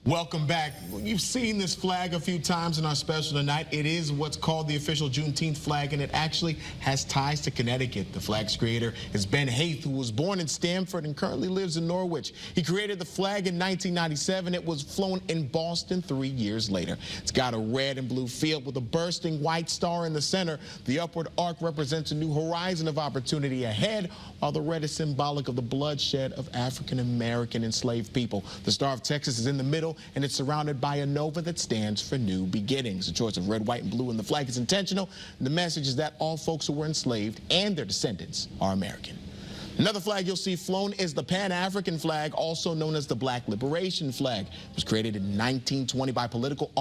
Welcome back. You've seen this flag a few times in our special tonight. It is what's called the official Juneteenth flag, and it actually has ties to Connecticut. The flag's creator is Ben Haith, who was born in Stamford and currently lives in Norwich. He created the flag in 1997. It was flown in Boston 3 years later. It's got a red and blue field with a bursting white star in the center. The upward arc represents a new horizon of opportunity ahead, while the red is symbolic of the bloodshed of African-American enslaved people. The Star of Texas is in the middle, and it's surrounded by a nova that stands for new beginnings. The choice of red, white, and blue in the flag is intentional. The message is that all folks who were enslaved and their descendants are American. Another flag you'll see flown is the Pan-African flag, also known as the Black Liberation flag. It was created in 1920 by political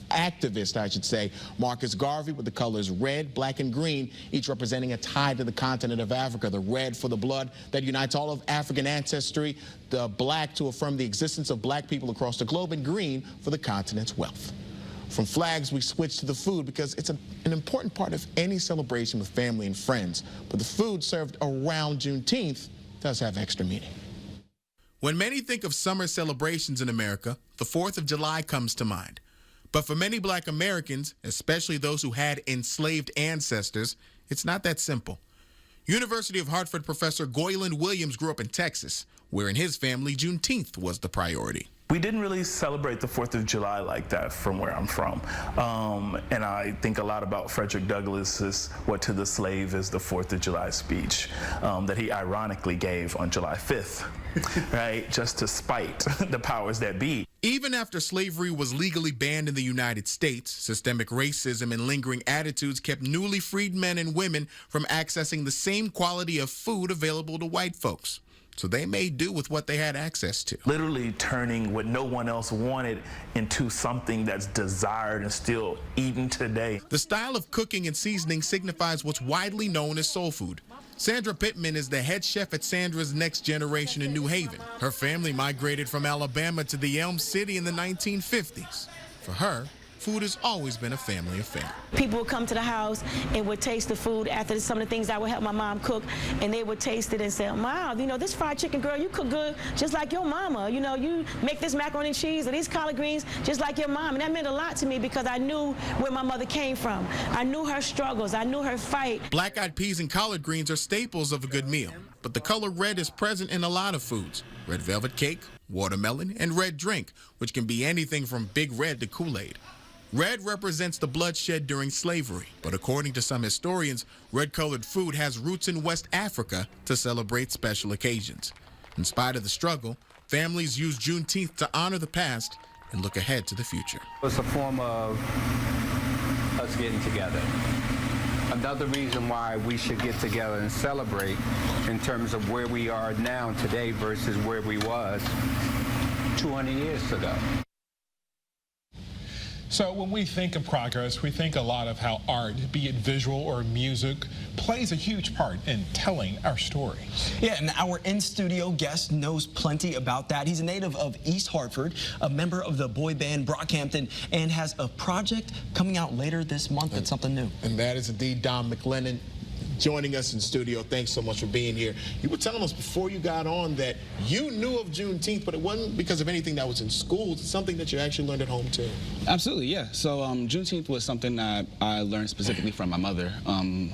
activist, Marcus Garvey, with the colors red, black, and green, each representing a tie to the continent of Africa. The red for the blood that unites all of African ancestry, the black to affirm the existence of black people across the globe, and green for the continent's wealth. From flags, we switch to the food because it's an important part of any celebration with family and friends. But the food served around Juneteenth does have extra meaning. When many think of summer celebrations in America, the 4th of July comes to mind. But for many black Americans, especially those who had enslaved ancestors, it's not that simple. University of Hartford professor Goyland Williams grew up in Texas, where in his family, Juneteenth was the priority. We didn't really celebrate the 4th of July like that from where I'm from. And I think a lot about Frederick Douglass's "What to the Slave is the 4th of July" speech that he ironically gave on July 5th, right? Just to spite the powers that be. Even after slavery was legally banned in the United States, systemic racism and lingering attitudes kept newly freed men and women from accessing the same quality of food available to white folks. So they made do with what they had access to. Literally turning what no one else wanted into something that's desired and still eaten today. The style of cooking and seasoning signifies what's widely known as soul food. Sandra Pittman is the head chef at Sandra's Next Generation in New Haven. Her family migrated from Alabama to the Elm City in the 1950s. For her, food has always been a family affair. People would come to the house and would taste the food after some of the things I would help my mom cook, and they would taste it and say, "Wow, you know, this fried chicken, girl, you cook good just like your mama. You know, you make this macaroni and cheese or these collard greens just like your mom." And that meant a lot to me because I knew where my mother came from. I knew her struggles. I knew her fight. Black-eyed peas and collard greens are staples of a good meal, but the color red is present in a lot of foods. Red velvet cake, watermelon, and red drink, which can be anything from Big Red to Kool-Aid. Red represents the bloodshed during slavery, but according to some historians, red-colored food has roots in West Africa to celebrate special occasions. In spite of the struggle, families use Juneteenth to honor the past and look ahead to the future. It's a form of us getting together. Another reason why we should get together and celebrate in terms of where we are now today versus where we was 200 years ago. So when we think of progress, we think a lot of how art, be it visual or music, plays a huge part in telling our story. Yeah, and our in-studio guest knows plenty about that. He's a native of East Hartford, a member of the boy band Brockhampton, and has a project coming out later this month that's something new. And that is indeed Don McLennon joining us in studio. Thanks so much for being here. You were telling us before you got on that you knew of Juneteenth, but it wasn't because of anything that was in school. It's something that you actually learned at home too. Absolutely, yeah. So Juneteenth was something that I learned specifically from my mother.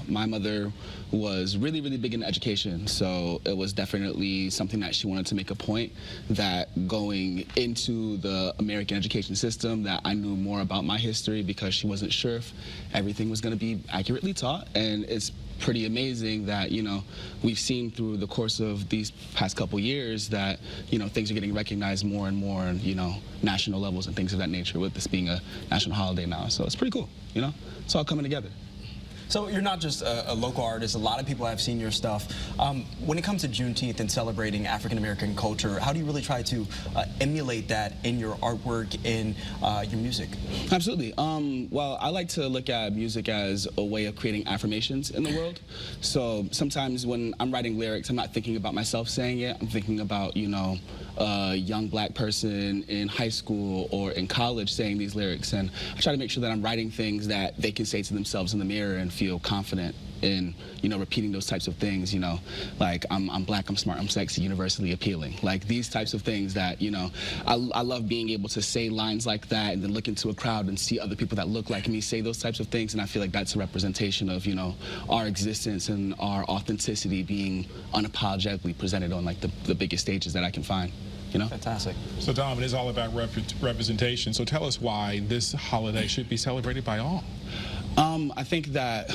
My mother was really, really big in education, so it was definitely something that she wanted to make a point that going into the American education system that I knew more about my history because she wasn't sure if everything was going to be accurately taught. And it's pretty amazing that, you know, we've seen through the course of these past couple years that, you know, things are getting recognized more and more on, you know, national levels and things of that nature, with this being a national holiday now. So it's pretty cool, you know? It's all coming together. So you're not just a local artist. A lot of people have seen your stuff. When it comes to Juneteenth and celebrating African-American culture, how do you really try to emulate that in your artwork, in your music? Absolutely. Well, I like to look at music as a way of creating affirmations in the world. So sometimes when I'm writing lyrics, I'm not thinking about myself saying it. I'm thinking about, you know, a young black person in high school or in college saying these lyrics. And I try to make sure that I'm writing things that they can say to themselves in the mirror and feel confident in, you know, repeating those types of things, you know, like I'm black, I'm smart, I'm sexy, universally appealing. Like these types of things that, you know, I love being able to say lines like that and then look into a crowd and see other people that look like me say those types of things, and I feel like that's a representation of, you know, our existence and our authenticity being unapologetically presented on like the biggest stages that I can find. You know? Fantastic. So, Dom, it is all about representation. So tell us why this holiday should be celebrated by all. I think that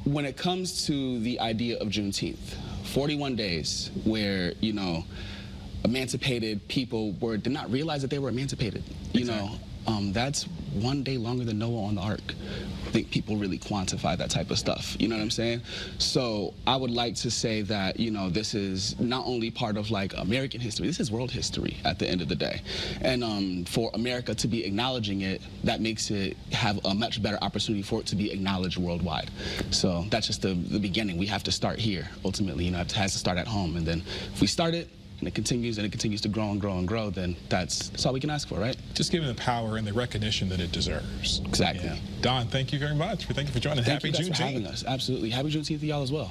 when it comes to the idea of Juneteenth, 41 days where, you know, emancipated people did not realize that they were emancipated. You know, that's one day longer than Noah on the Ark. I think people really quantify that type of stuff. You know what I'm saying? So I would like to say that, you know, this is not only part of like American history, this is world history at the end of the day. And for America to be acknowledging it, that makes it have a much better opportunity for it to be acknowledged worldwide. So that's just the beginning. We have to start here, ultimately. You know, it has to start at home. And then if we start it, and it continues to grow and grow and grow, then that's all we can ask for, right? Just give it the power and the recognition that it deserves. Exactly. Yeah. Don, thank you very much. Thank you for joining. Thank Happy you guys Juneteenth. for having us. Absolutely. Happy Juneteenth to y'all as well.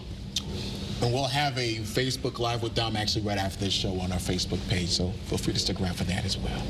And we'll have a Facebook Live with Dom actually right after this show on our Facebook page, so feel free to stick around for that as well.